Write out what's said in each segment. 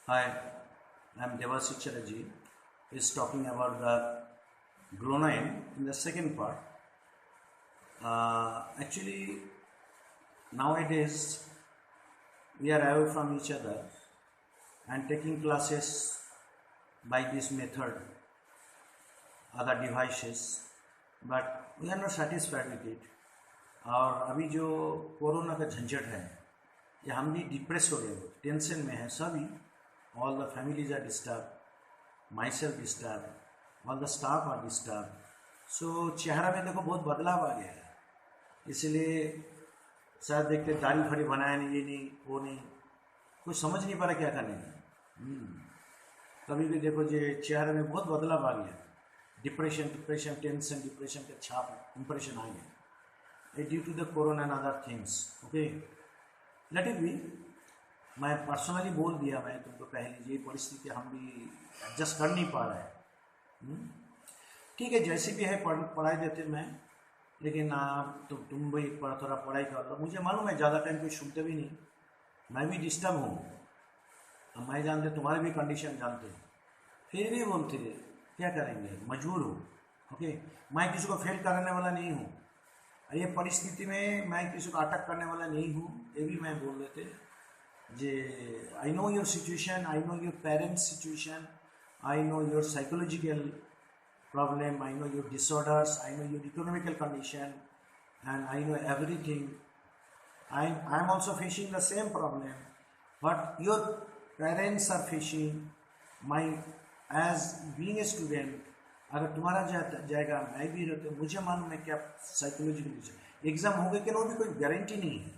Hi, I'm Dr.Chatterjee. Is talking about the Glonoine in the second part. Actually, nowadays we are away from each other and taking classes by this method, other devices, but we are not satisfied with it. और अभी जो corona का झंझट है ये हम भी depress हो गए, टेंशन में है सभी. All the families are disturbed, myself disturbed, all the staff are disturbed. So चेहरा में देखो बहुत बदलाव आ गया है, इसलिए शायद देखते दाढ़ी फाड़ी बनाया नहीं, ये नहीं वो नहीं, कुछ समझ नहीं पा रहा क्या करने का. कभी भी देखो जो चेहरे में बहुत बदलाव आ गया, डिप्रेशन टेंशन डिप्रेशन का छाप इंप्रेशन आ गया due to the corona and other things. Okay, let it be. मैं पर्सनली बोल दिया, मैं तुमको पहले ये परिस्थिति हम भी एडजस्ट कर नहीं पा रहे हैं. ठीक है, जैसे भी है पढ़ाई देते मैं, लेकिन आप तुम भी थोड़ा पढ़ाई कर लो. मुझे मालूम है ज़्यादा टाइम कोई सुनते भी नहीं, मैं भी डिस्टर्ब हूँ, मैं जानते तुम्हारे भी कंडीशन जानते हैं, फिर भी बोलते क्या करेंगे, मजबूर हो. ओके, मैं किसी को फेल करने वाला नहीं हूँ, ये परिस्थिति में मैं किसी को अटैक करने वाला नहीं हूँ, ये भी मैं बोल देते जे. I know your situation, I know your parents' situation, I know your psychological problem, I know your disorders, I know your economical condition, and I know everything. I'm also facing the same problem, but your parents are facing. My as being a student, अगर तुम्हारा जाएगा मैं भी रहता, मुझे मालूम है क्या साइकोलॉजिकल एग्जाम होगा कि वो भी कोई गारंटी नहीं है.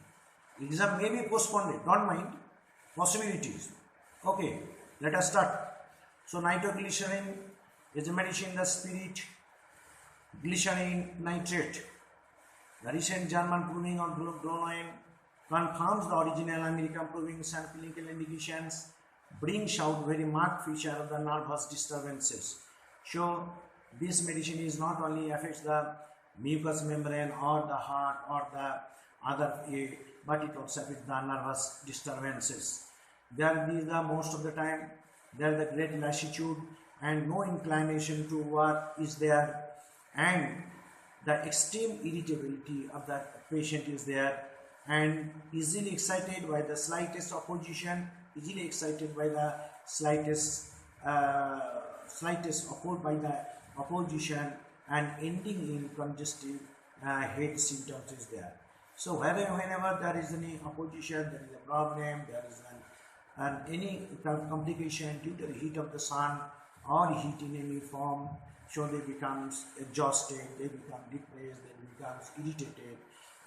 Exam may be postponed, don't mind, possibilities. Okay, let us start. So nitroglycerin is a medicine in the spirit, glycerin nitrate. The recent German proving of Glonoine confirms the original American provings and clinical indications, brings out very marked feature of the nervous disturbances. So this medicine is not only affects the mucous membrane or the heart or the other, but it also affects the nervous disturbances. There is the most of the time there is the great lassitude and no inclination to work is there, and the extreme irritability of the patient is there, and easily excited by the slightest opposition, easily excited by the slightest opposed by the opposition, and ending in congestive head symptoms is there. So whenever there is any opposition, there is a problem, there is any complication due to the heat of the sun or heat in any form, so they becomes exhausted, they become depressed, they becomes irritated,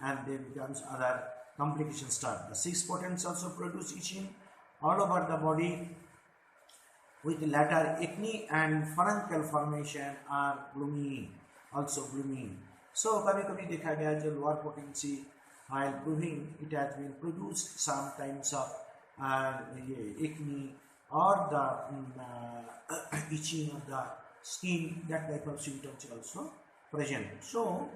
and they becomes other complications start. The 6 potents also produce itching all over the body, with the latter acne and furuncle formation are gloomy, also gloomy. So कभी-कभी देखा गया जो lower potency while proving it has been produced some types of acne or the itching of the skin, that type of symptoms also present. So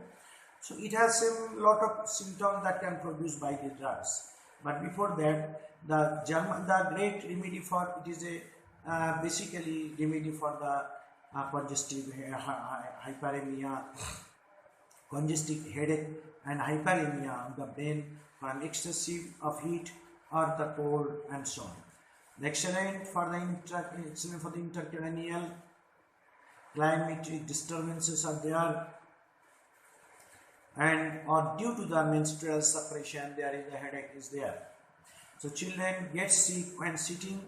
it has a lot of symptoms that can produce by the drugs. But before that, the great remedy for it is a basically remedy for the congestive hyperemia, congestive headache and hyperemia of the brain from excessive of heat or the cold and so on. Excellent for the intracranial climatic disturbances are there, and or due to the menstrual suppression there is a headache is there. So children get sick when sitting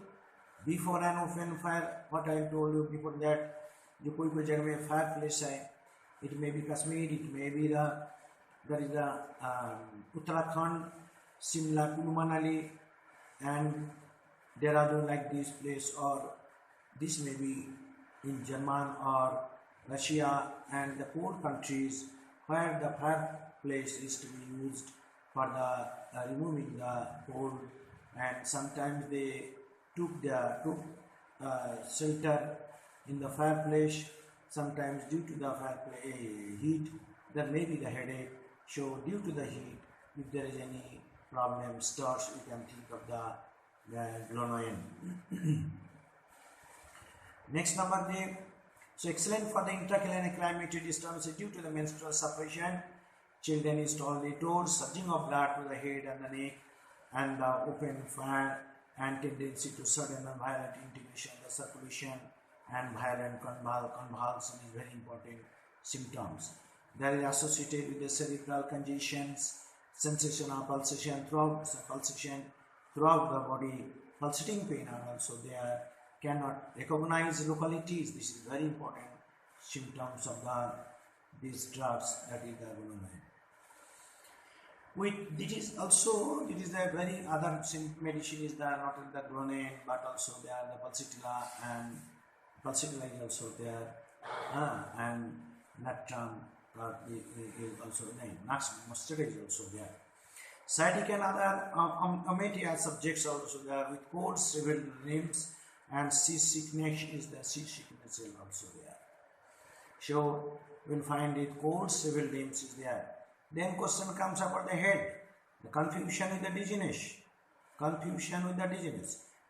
before an open fire. What I told you before that, जो कोई जगह में fireplace है, it may be Kashmir, it may be there is the Uttarakhand, Simla, Kulu Manali, and Dehradun like this place, or this may be in German or Russia and the cold countries where the fireplace is to be used for the removing the cold, and sometimes they took shelter in the fireplace. Sometimes due to the fireplace heat there may be the headache. So due to the heat, if there is any problem starts, you can think of the the Glonoine. Next number the so excellent for the intracranial climate disturbance due to the menstrual suppression. Children is already told surging of blood to the head and the neck and the open fire and tendency to sudden and violent integration of the circulation and violent convulsion is very important symptoms. That is associated with the cerebral congestions, sensation of pulsation throughout the body, pulsating pain are also there, cannot recognize localities. This is very important symptoms of these drugs, that is the Glonoine. It is the very other medicine is there, not in the Glonoine, but also there the pulsatilla, and pulsatilla is also there, and natrum is also there. Mustard is also there. Sciatic and other ometia subjects are also there with cold shriveled limbs, and seasickness is also there. So we'll find it cold shriveled limbs is there. Then question comes about the head, the confusion with the dizziness.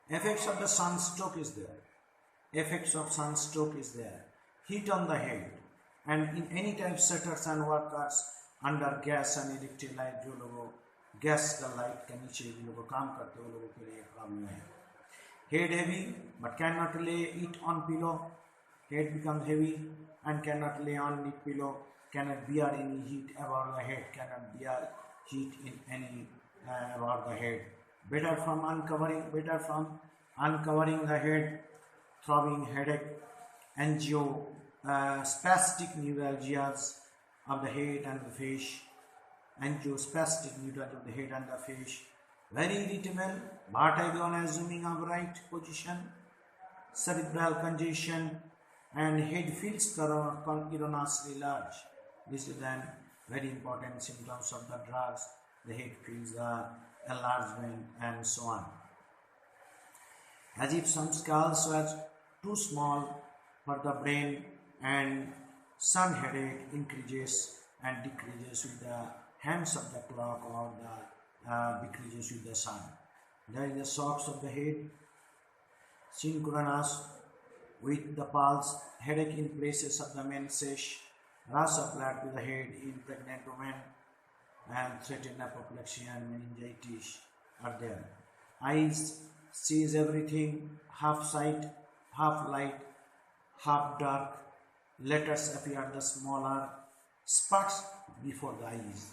Effects of the sunstroke is there. Heat on the head, and in any type setters and workers under gas and electric light जो लोगों gas का light के नीचे जो लोग काम करते हैं वो लोगों के लिए प्रॉब्लम है. Head heavy but cannot lay it on pillow. Head becomes heavy and cannot lay on the pillow. Cannot bear any heat about the head. Cannot bear heat in any about the head. Better from uncovering the head. Throbbing headache. Spastic neuralgias of the head and the face. Angiospastic neuralgia of the head and the face. Very irritable, vertigo on assuming upright position, cerebral congestion, and head feels erroneously large. This is then very important symptoms of the drugs. The head feels enlargement and so on. As if some skulls were too small for the brain, and sun headache increases and decreases with the hands of the clock or the decreases with the sun. There is the shocks of the head, synchronous with the pulse, headache in places of the menses, rush of blood to the head in pregnant women, and threatened apoplexy and meningitis are there. Eyes sees everything, half sight, half light, half dark. Letters appear the smaller, sparks before the eyes.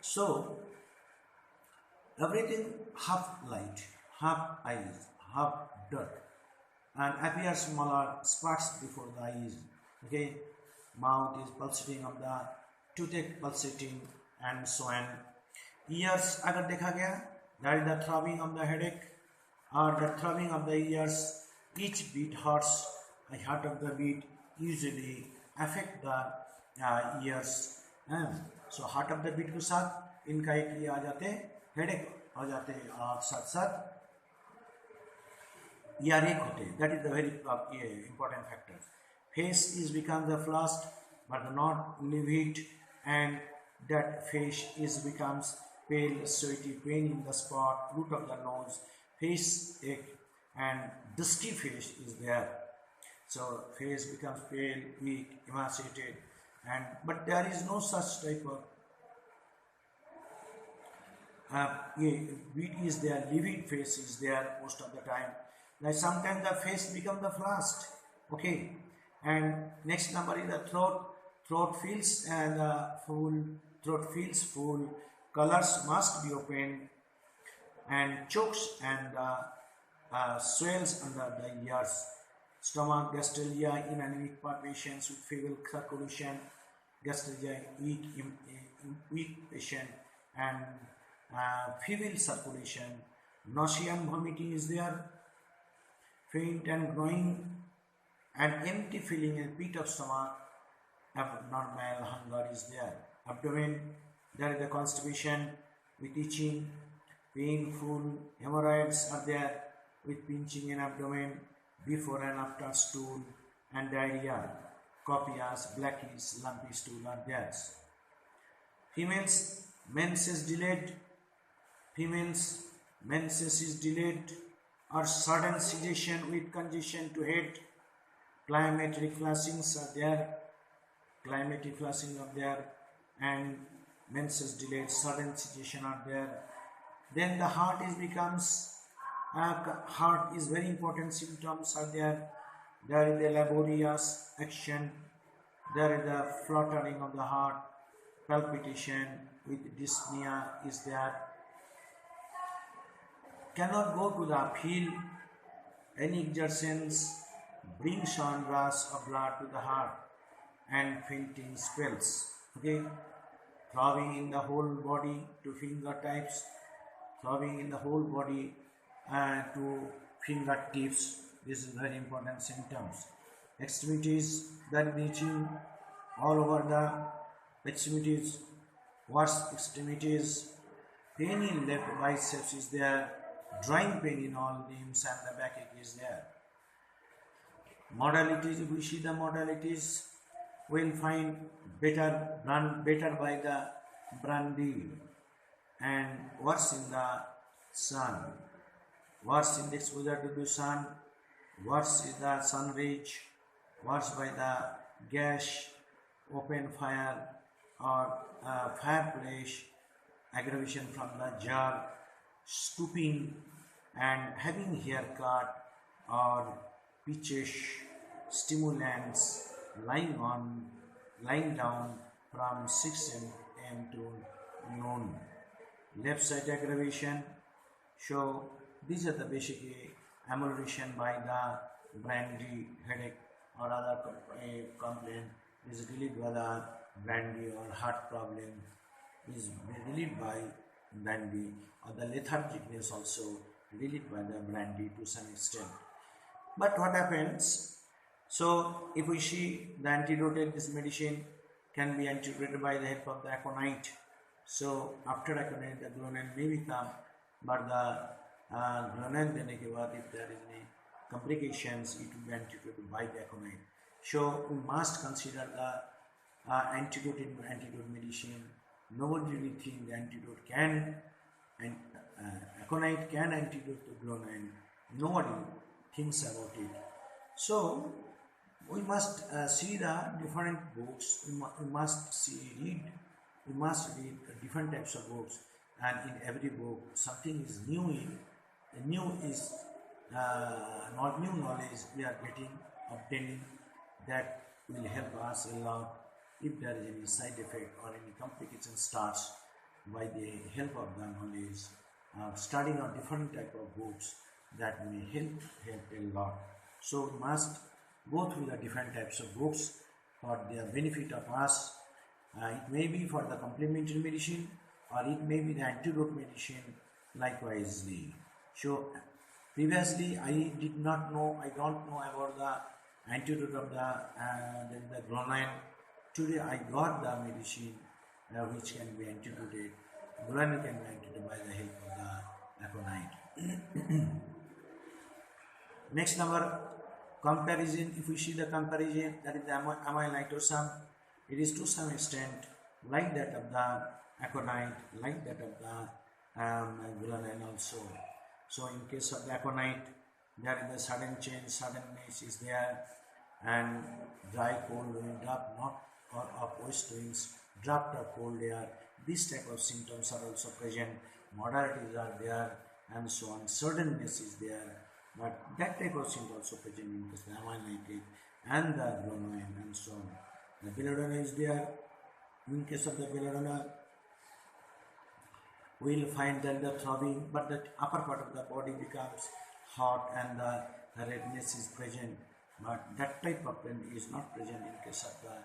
So everything half light, half eyes, half dark, and appears smaller, sparks before the eyes. Okay, mouth is pulsating of the toothache pulsating and so on. Ears अगर देखा गया, that is the throbbing of the headache or the throbbing of the ears. Each beat hurts. The heart of the beat usually affect the ears. So heart of the beat के साथ इनका एक ये आ जाते headache आ जाते और साथ साथ earache होते. That is the very important factor. Face is becomes the flushed but not livid, and that face is becomes pale, sweaty, pain in the spot, root of the nose, face ache, and dusky face is there. So face becomes pale, weak, emaciated, and but there is no such type of weak is there, livid face is there most of the time. Like sometimes the face becomes the flushed. Okay, and next number is the throat. Throat feels full. Throat feels full. Colors must be opened, and chokes and swells under the ears. Stomach, gastralgia in anemic patients with feeble circulation. Gastralgia weak patient and feeble circulation. Nausea and vomiting is there. Faint and growing and empty feeling in pit of stomach. Abnormal hunger is there. Abdomen, there is the constipation with itching, painful, hemorrhoids are there with pinching in abdomen, before and after stool, and diarrhea, copious, blackish, lumpy stool are there. Females, menses delayed. Females, menses is delayed or sudden sedation with congestion to head. Climatic flushings are there, climatic flushing are there, and menses delayed, sudden sedation are there. Then the heart heart is very important symptoms are there. There is the laborious action, there is the fluttering of the heart, palpitation with dyspnea is there. Cannot go to the field, any exertions brings on rush of blood to the heart and fainting spells. Okay, throbbing in the whole body to fingertips, throbbing in the whole body to fingertips. This is very important symptoms. Extremities, that itching all over the extremities, worst extremities, pain in left biceps is there, drawing pain in all limbs, and the backache is there. Modalities, if we see the modalities, we will find better by the brandy and worse in the sun, worse in the exposure to the sun, worse is the sun rays, worse by the gas, open fire or fireplace, aggravation from the jar, stooping and having haircut or pitches, stimulants, lying down from 6 am to noon. Left side aggravation. So these are the basically amelioration by the brandy, headache or other complaint is relieved by the brandy, or heart problem is relieved by brandy, or the lethargicness also relieved by the brandy to some extent. But what happens? So if we see the antidote, this medicine can be antidoted by the help of the aconite. So after aconite, the Glonoine may become, but the Glonoine dene ke baad, if there is any complications, it will be antidoted by the aconite. So we must consider the antidote medicine. Nobody really think the antidote can, and aconite can antidote to Glonoine. Nobody thinks about it. So we must see the different books. We must read different types of books, and in every book something is new. New is not new knowledge we are obtaining, that will help us a lot if there is any side effect or any complication starts by the help of the knowledge. Studying on different type of books, that may help a lot. So we must go through the different types of books for the benefit of us. It may be for the complementary medicine, or it may be the antidote medicine likewise. So previously I don't know about the antidote of the Glonoine. Today I got the medicine which can be antidoted. Glonoine can be antidoted by the help of the aconite. Next number, comparison. If we see the comparison, that is the amyl nitrosum, it is to some extent like that of the aconite, like that of the Glonoine also. So in case of the aconite, there is a sudden change, suddenness is there, and dry cold wind, draft not or of west winds, draft of cold air. These type of symptoms are also present. Modalities are there, and so on. Suddenness is there, but that type of symptoms also present in case of the amyl nitrate and the Glonoine and so on. The belladonna is there. In case of the belladonna, we will find that the throbbing, but the upper part of the body becomes hot and the redness is present. But that type of pain is not present in case of the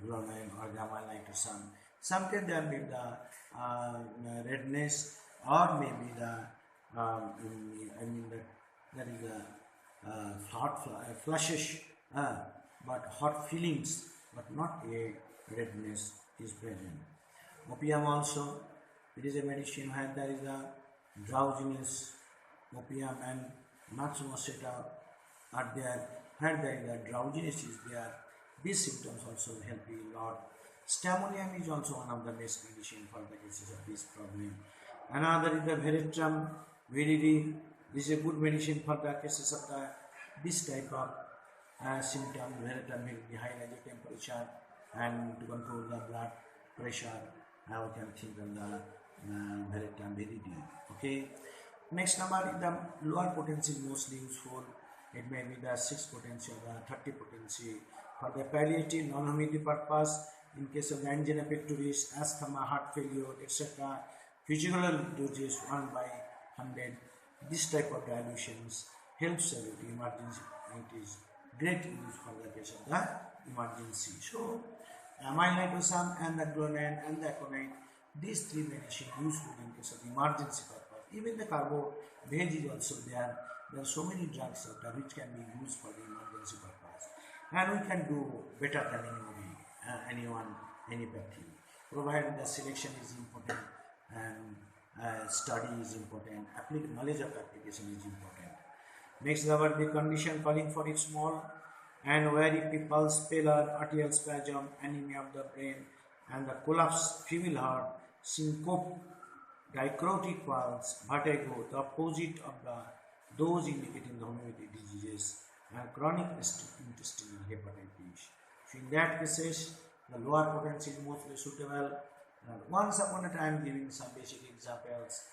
Glonoine or the amyl nitrosum. Sometimes there may be the redness, or maybe the there is a hot flushes, but hot feelings, but not a redness is present. Opium also, it is a medicine where there is a drowsiness. Opium and Matsumoto are there, where there is a drowsiness is there. These symptoms also help you a lot. Stamonium is also one of the best medicine for the cases of this problem. Another is the veratrum viridi. This is a good medicine for the cases of this type of symptom. Veratrum viridi, high radio temperature, and to control the blood pressure. Now we can think of the veratrum viridi. Okay. Next number is the lower potency is mostly useful. It may be the 6 potency or the 30 potency for the palliative non-homeopathic purpose in case of angina pectoris, asthma, heart failure, etc. Physical doses 1 by 100. This type of dilutions helps with emergency. It is great use for the case of the emergency. So, amyl nitrosam and the glonoine and the aconite, these 3 medicines useful in case of emergency purpose. Even the carbo veg is also there. There are so many drugs out there which can be used for the emergency purpose, and we can do better than anyone, any pathy, provided the selection is important and study is important, knowledge of application is important. Next, the condition calling for it small and very pulse, pallor, arterial spasm, anemia of the brain, and the collapse, feeble heart, syncope, dicrotic pulse, vertigo, the opposite of those indicating the homeopathic diseases, and chronic intestinal hepatitis. So in that cases, the lower potency is mostly suitable. Once upon a time, giving some basic examples.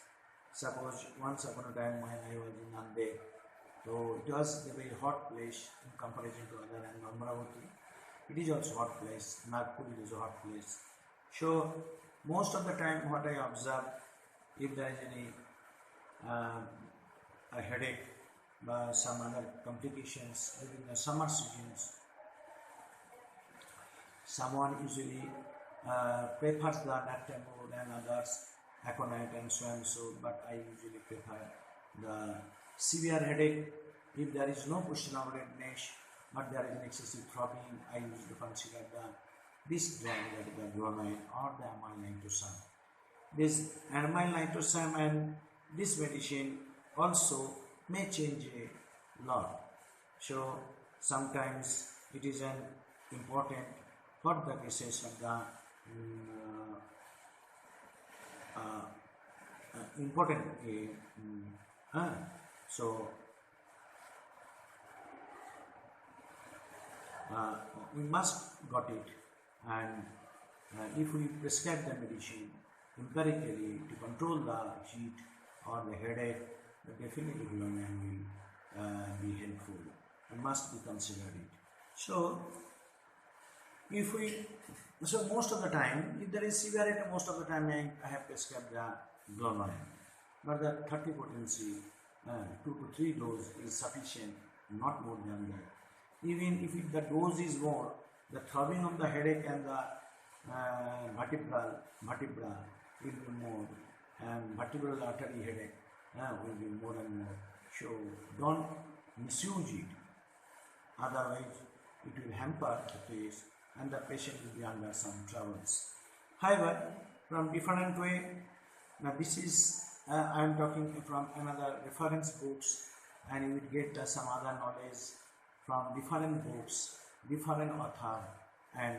Suppose once upon a time when I was in Nanded, so it was a very hot place in comparison to other, and Amravati. It is also hot place. Nagpur is a hot place. So most of the time, what I observe, if there is any a headache or some other complications during the summer seasons, someone usually prefers the Nactamol and others, aconite and so, but I usually prefer the severe headache. If there is no question of redness, but there is an excessive throbbing, I usually consider this drug, that is the Glonoine or the amyl nitrosam. This amyl nitrosam and this medicine also may change a lot. So sometimes it is an important for the cases of the important so we must got it, and if we prescribe the medicine empirically to control the heat or the headache, definitely Glonoine will be helpful. We must be considered it. So if we, so most of the time, if there is severity, most of the time I have prescribed the Glonoine, but the 30 potency, 2 to 3 dose is sufficient, not more than that. Even if the dose is more, the throbbing of the headache and the vertebra will be more, and vertebral artery headache will be more and more. So don't misuse it, otherwise it will hamper the case and the patient will be under some troubles. However, from different way, now this is I am talking from another reference books, and you will get some other knowledge from different books, different author, and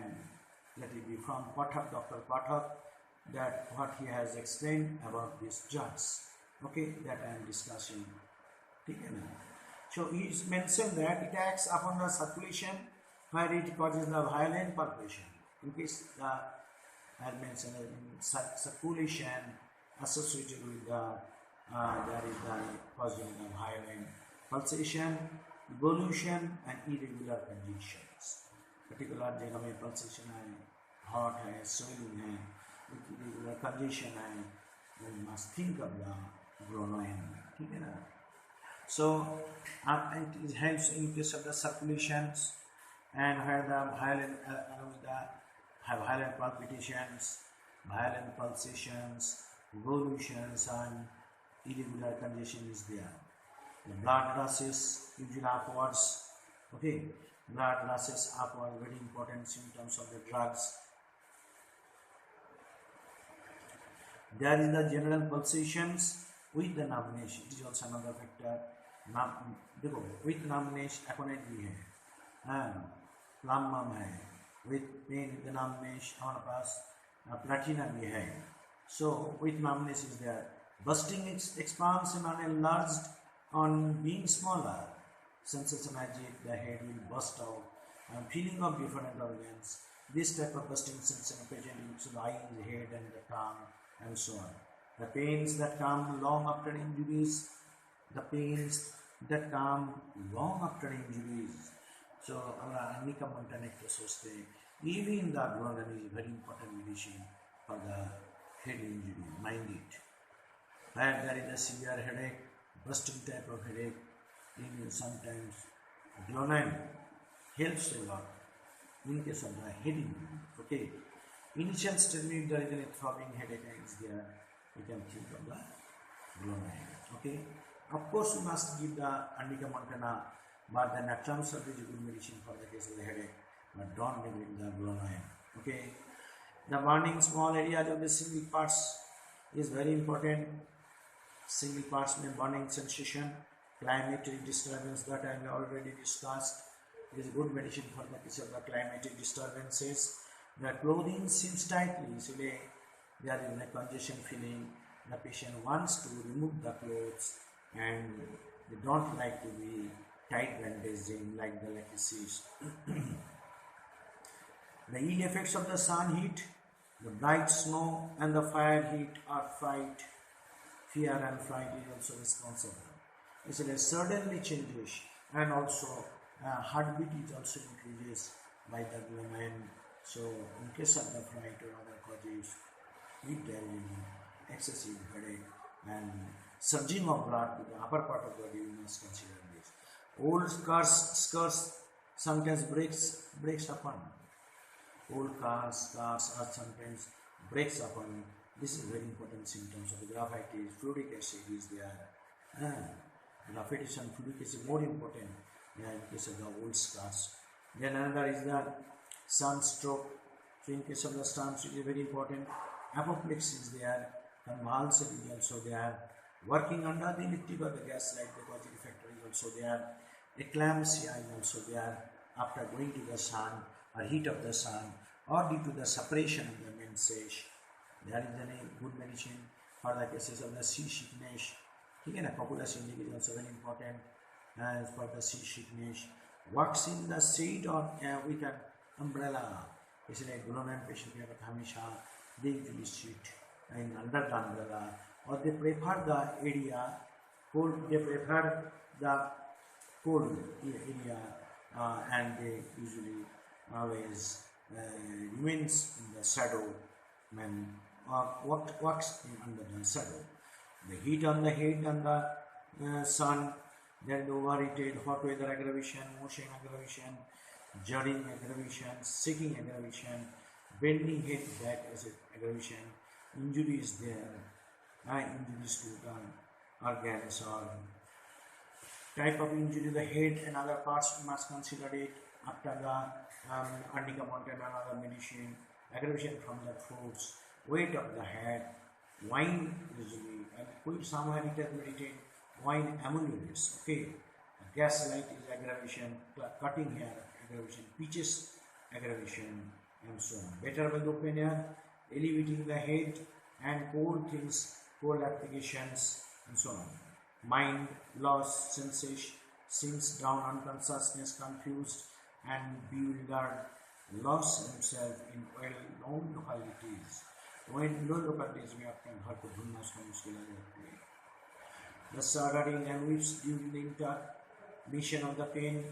let it be from Pathak, Dr. Pathak, that what he has explained about these drugs, okay, that I am discussing. So he is mentioned that it acts upon the circulation where it causes the violent pulsation. In case I have mentioned in circulation associated with there is the causing the violent pulsation, evolution, and irregular conditions. Particular जगह में pulsation है, hot है, swelling है, irregular condition है, we must think of the Glonoine. ठीक है ना? So it helps in case of the circulations and where the violent palpitations, violent pulsations, evolutions, and irregular condition is there. The blood rushes usually upwards. Okay, blood rushes upward, very important symptoms of the drugs. There is the general pulsations with the numbness. It is also another factor. देखो with numbness aconite भी है, plum है, with pain with the numbness हमारे पास platina भी है. So with numbness is there. Busting expansion on enlarged on being smaller. Sensation as if the head will burst out and feeling of different organs. This type of busting sensation present in the eyes, head and the tongue and so on. The pains that come long after injuries, the pains that come long after injuries. So, our Annika Montanectososte, even the Glonoine is very important medicine for the head injury, mind it. Where there is a severe headache, busting type of headache, even sometimes Glonoine helps a lot in case of the head injury. Okay. Initial stage, if there is a throbbing headache is there, we can think of the Glonoine. Okay. Of course, we must give the Annika Montana, but the natron surgery is a good medicine for the case of the headache, but don't neglect the Glonoine. Okay. The burning small areas of the single parts is very important. Single parts may burning sensation, climatic disturbance that I have already discussed is good medicine for the case of the climatic disturbances. The clothing seems tightly, so there is a congestion feeling. The patient wants to remove the clothes and they don't like to be tight bandaging like the laces. The ill effects of the sun heat, the bright snow and the fire heat are fright. Fear and fright is also responsible. It suddenly changes and also heartbeat is also increases by the Glonoine. So in case of the fright or other causes, if there will be excessive headache and surging of blood to the upper part of the body, we must consider this. Old scars sometimes breaks upon. Old scars are sometimes breaks upon. This is very important symptoms of the graphitis. Fluoric acid is there. Graphitis and fluoric acid more important in case of the old scars. Then another is the sunstroke. So in case of the sunstroke is very important. Apoplexy is there. Convulsion is also there. Working under the electric or the gas light because the factor is also there. Eclampsia is also there after going to the sun or heat of the sun or due to the suppression of the menses. There is a good medicine for the cases of the seasickness. Copula syndrome is also very important for the seasickness. Works in the shade or with an umbrella. इसलिए Glonoine patient के हमेशा they usually sit in under the umbrella or they prefer the area cold. They prefer the cold area and they usually always remains in the shadow when works under the shadow. The heat on the head and the sun, then the overheated hot weather aggravation, motion aggravation, jarring aggravation, shaking aggravation, bending head back as aggravation, injuries there, injuries to the organs or type of injury, the head and other parts we must consider it after the Annika Montana and other medicine, aggravation from the fruits, weight of the head, wine usually, and quick somewhere it has meditated, wine amylase, okay, gaslight is aggravation, cutting hair aggravation, peaches aggravation, and so on. Better with open air, elevating the head, and cold things, cold applications, and so on. Mind loss, sensation, sinks down unconsciousness, confused, and bewildered, lost himself in well-known localities. When known localities we often heard to Brahmas from the shuddering and weeps during the intermission of the pain,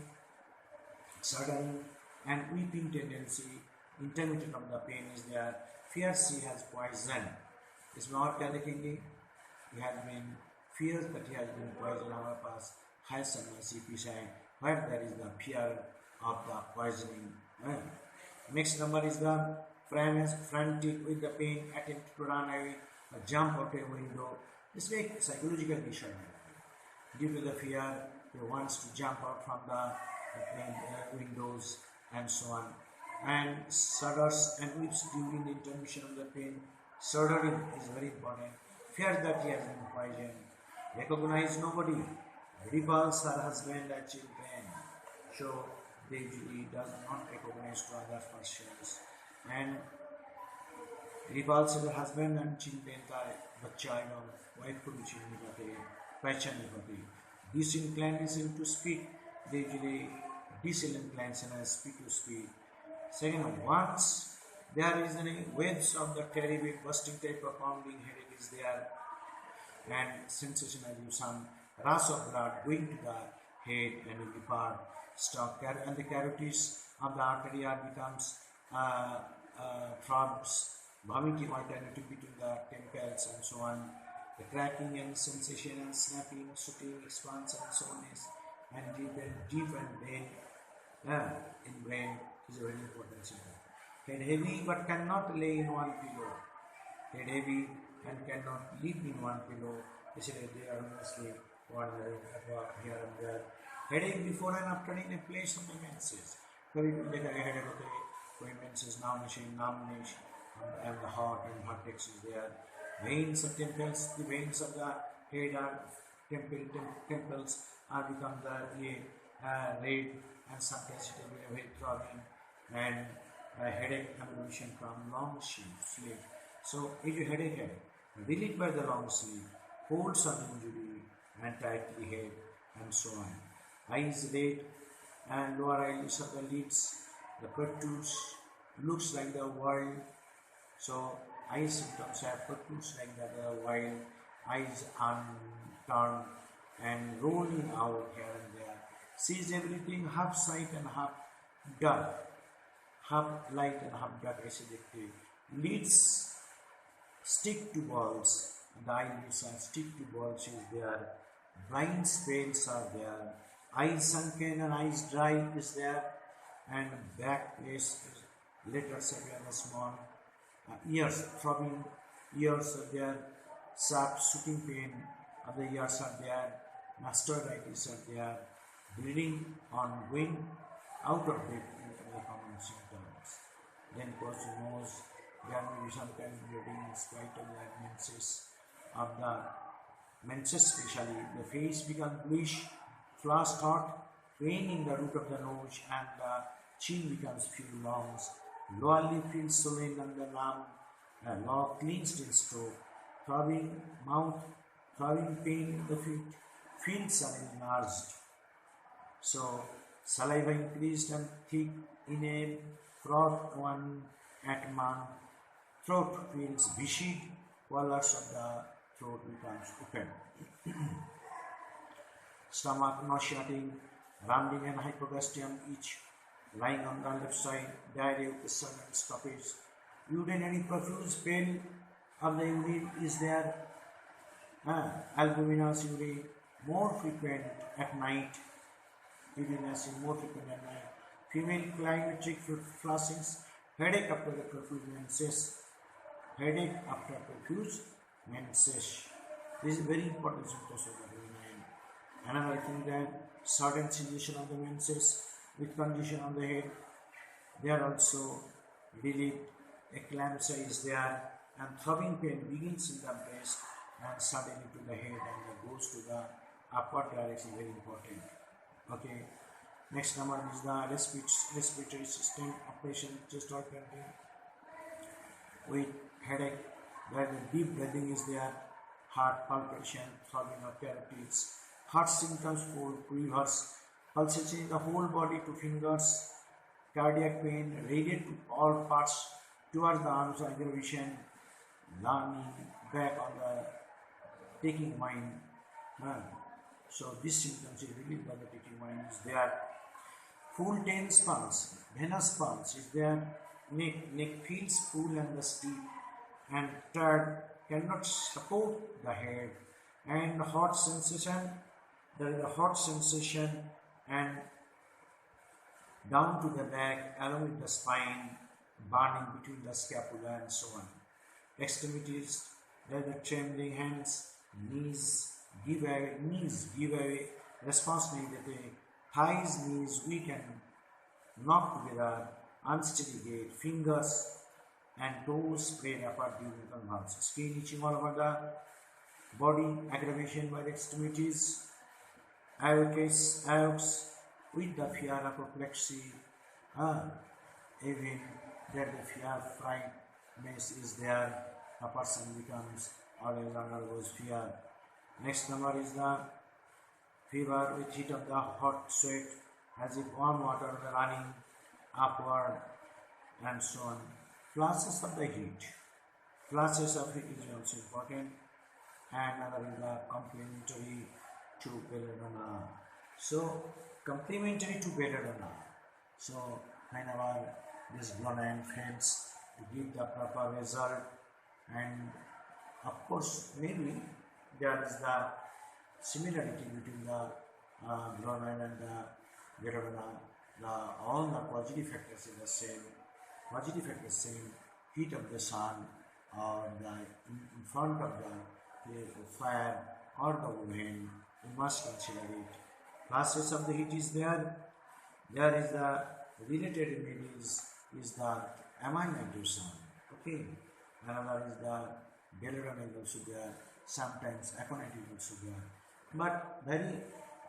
shuddering and weeping tendency, intermittent of the pain is there. Fear she has poison. Is not Kalakindi. He has been fears that he has been poisoned. Our past has some CP where there is the fear of the poisoning. Next number is the frantic with the pain, attempt to run away, or jump out a window. This makes psychological disorder. Due to the fear, he wants to jump out from the windows and so on. And shudders and weeps during the intermission of the pain. Shuddering is very important. Fear that he has been poisoned. Recognize nobody. Repulse her husband and children. So they usually does not recognize to other persons. And repulsive husband and children का बच्चा एवं wife को भी छीनने जाते पहचान नहीं होती. Disinclination to speak, they usually disinclination as speak to speak. Second one, once there is any waves of the terrible bursting type of pounding headache is there, and sensation as you some rush of blood going to the head and in the part stop and the cavities of the artery becomes throbs, vomiting alternative between the temples and so on. The cracking and sensation and snapping, shooting, expansion and so on is and deep and brain in brain is a very important symptom. Head heavy but cannot lay in one pillow. Head heavy and cannot live in one pillow. They are mostly wandering here and there. Headache before and after in a place of the menses. कभी देखा गया headache होते कोई menses numbness and the heart and vertex is there. Veins of temples, the veins of the head are temples are become the red and sometimes it will be very throbbing and headache combination from long sleep. So if you headache relieved by the long sleep, holds on injury and tightly head and so on. Eyes red and lower eyelids of the lids, the protrudes looks like the world. So eye symptoms have protrudes like the wild, eyes unturned and rolling out here and there. Sees everything half sight and half dark, half light and half dark acidity. Lids stick to balls, the eyelids are stick to balls is there. Blind spells are there. Eyes sunken and eyes dry is there. And back place letters are very small. Ears throbbing, ears are there. Sharp shooting pain of the ears are there. Mastoiditis are there. Bleeding on going out of bed in the common symptoms. Then goes to nose. There may be some kind of bleeding in spite of the menses of the menses especially. The face becomes bluish, flushed hot, pain in the root of the nose and the chin becomes few longs. Lower lip feels swollen and the lump, low clenched in stroke. Throbbing mouth, throbbing pain in the feet, feet are enlarged. So saliva increased and thick in a throat one at month. Throat feels viscid, colors of the throat becomes open. Stomach nauseating, rounding and hypogastrium each lying on the left side, diarrhea with the sudden stoppage. Urinary profuse pale of the urine is there. Albuminous urine more frequent at night. Urinous is more frequent at night. Female climacteric flushings, headache after the profuse menses. Headache after profuse menses. This is very important symptoms of the urine. Another thing that sudden cessation of the menses with congestion on the head. They are also relieved. Eclampsia is there and throbbing pain begins in the breast and suddenly to the head and goes to the upward direction, very important. Okay. Next number is the respiratory system operation chest operating with headache, where the deep breathing is there, heart palpitation, throbbing of carotids, heart symptoms, cold, quivers, pulsation in the whole body to fingers, cardiac pain, radiate to all parts towards the arms, aggravation, leaning back on the taking mind. So this symptoms is relieved by the taking mind is there. Full tense pulse, venous pulse is there. Neck feels full and the steep and tired, cannot support the head. And hot sensation, there is a hot sensation and down to the back along with the spine, burning between the scapula and so on. Extremities, there are the trembling hands, knees give away, response negative, thighs, knees weak and knocked together, unsteady gait, fingers and toes spread apart during convulsions, skin itching all over the body, aggravation by the extremities, aox with the fear of apoplexy, even that the fear, fright, is there, a person becomes always undergoes fear. Next number is the fever with heat of the hot sweat, as if warm water running upward, and so on. Flashes of the heat. Flashes of heat is also important, and another is the complementary to belladonna. So, complementary to belladonna. So, whenever this Glonoine fails to give the proper result, and of course, maybe there is the similarity between the Glonoine and the belladonna. All the positive factors are the same. Positive factors same. Heat of the sun, or the in front of the fire or the oven, you must consider it. Classes of the heat is there. There is the related remedies is the amine nitrosan. Okay. Another is the belladonna is also there. Sometimes aconite is also there. But very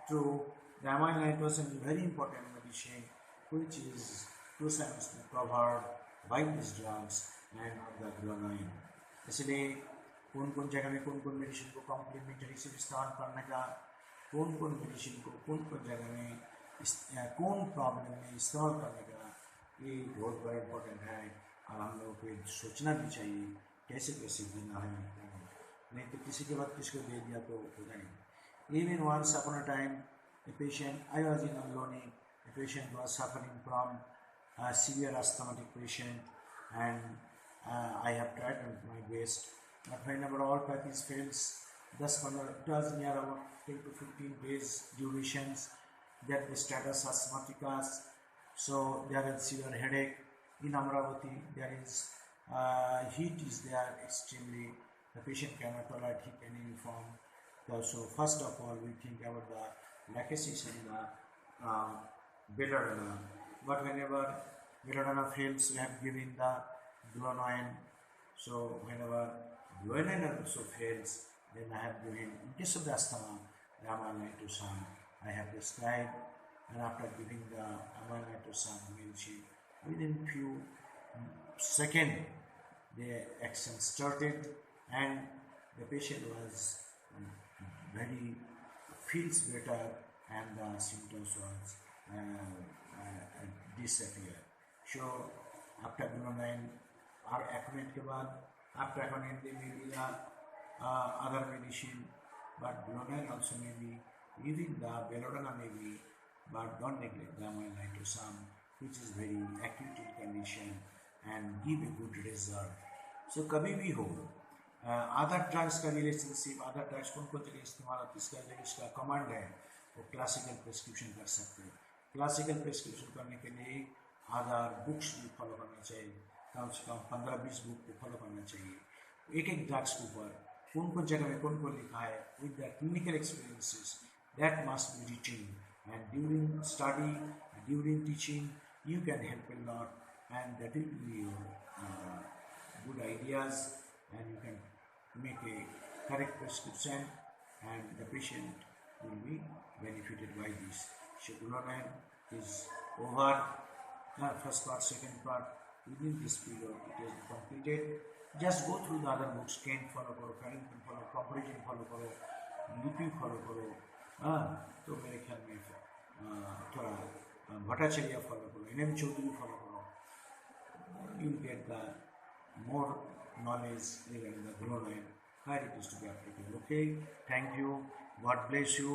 true, the amine nitrosan is very important medicine, which is crucially covered by these drugs and of the Glonoine. इसलिए कौन जगह में कौन medicine को complementary से इस्तेमाल करने का, कौन मेडिसिन को कौन जगह में कौन प्रॉब्लम में इस्तेमाल करने का, ये बहुत बड़ा इम्पोर्टेंट है। और हम लोगों को सोचना भी चाहिए कैसे कैसे देना है, नहीं तो किसी के बाद किसको दे दिया तो होगा नहीं। Even once upon a time, a patient, I was in Aloni, a patient was suffering from a severe asthmatic patient, and I have tried my best, but whenever all practice fails, it was near about 10 to 15 days durations that the status asthmaticus. So there is severe headache in Amravati. There is heat is there extremely. The patient cannot tolerate heat in any form. So first of all, we think about the lachesis and the belladonna. But whenever belladonna fails, we have given the Glonoine. So whenever Glonoine also fails, then I have given, in case of the asthma, the amine nitrosan I have prescribed, and after giving the amine nitrosan medicine, within few seconds the action started, and the patient was very feels better, and the symptoms was disappear. So after Glonoine or aconite के बाद, after aconite they may be the other medicine, but Glonoine also may be, even the belladonna may be, but don't neglect the amine nitrosan, which is very acute in condition and give a good result. So कभी भी हो other drugs का relationship, other drugs कौन जगह इस्तेमाल होता है, इसका जगह इसका कमांड है वो क्लासिकल प्रिस्क्रिप्शन कर सकते हैं। क्लासिकल प्रिस्क्रिप्शन करने के लिए अदर बुक्स भी फॉलो करना चाहिए, कम से कम 15-20 बुक को फॉलो करना चाहिए। एक ड्रग्स के ऊपर कौन जगह में कौन लिखा है, with the clinical experiences that must be written, and during study, during teaching, you can help a lot, and that will be your good ideas, and you can make a correct prescription, and the patient will be benefited by this. So Glonoine is over. First part, second part, within this period it has completed. Just go through the other books, Kent follow करो, Farrington follow, Comparison follow करो, लिपि follow करो, तो मेरे ख्याल में थोड़ा Bhattacharya follow करो, NM चौधरी follow करो, you will get the more knowledge regarding the Glonoine, how it is to be applicable. Okay, thank you, God bless you,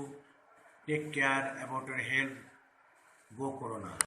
take care about your health, go Corona.